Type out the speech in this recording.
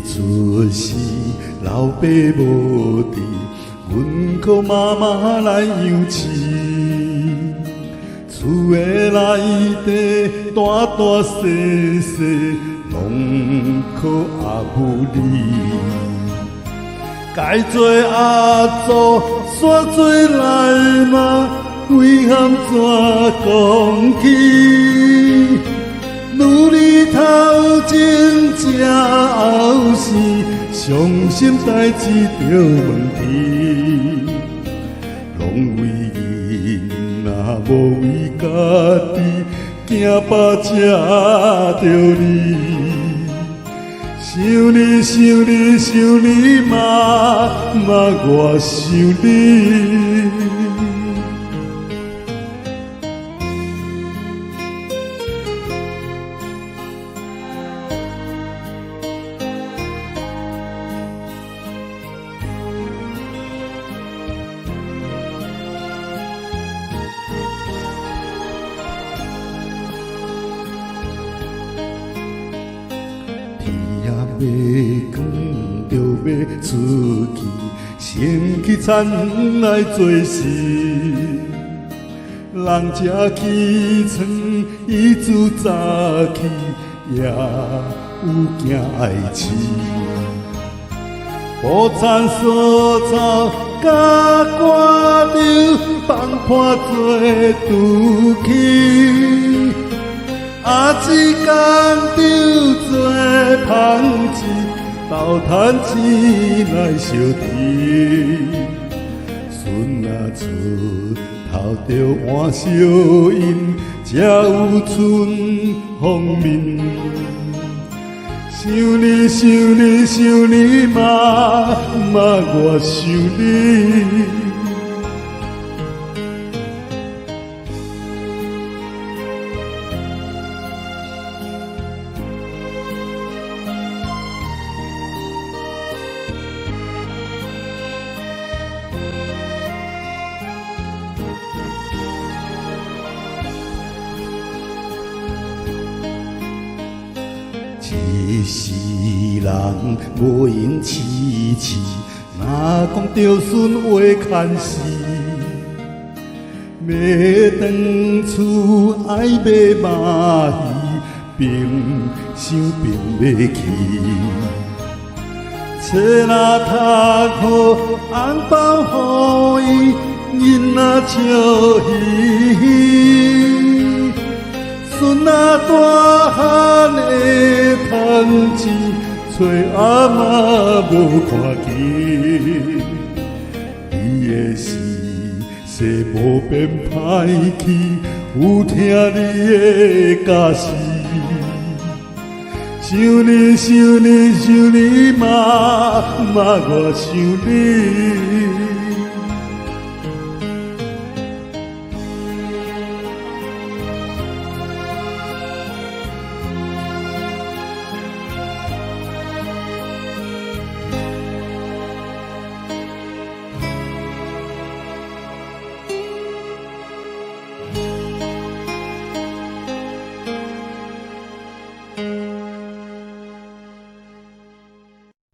出世，老爸无伫，阮靠妈妈来养饲。厝的内底大大细细，拢靠阿母你。该做阿祖，煞做来嘛，遗憾怎讲起？努力头前吃后生，伤心代志着问题，拢为囡仔无为家己，惊饱吃着你。想你想你想你妈妈，我想你。月光就要出去，先去田来做事。人吃起床，伊自早起，也有惊爱饲。无田所草，甲瓜柳，放伴做拄起。阿姊工场做芳子，斗趁钱来烧甜。孙仔出头着换小因，才有春风面。想你想你想你妈妈，我想你。一世人无闲痴痴，若讲着孙话牵丝。要回厝爱买麻鱼，冰箱冰袂起。册若读好，红包予伊，囡仔笑嘻嘻。孙仔大汉会趁钱，找阿嬷无看见。伊的事世无变歹去，有听你的家事。想你想你想你妈妈，我想你。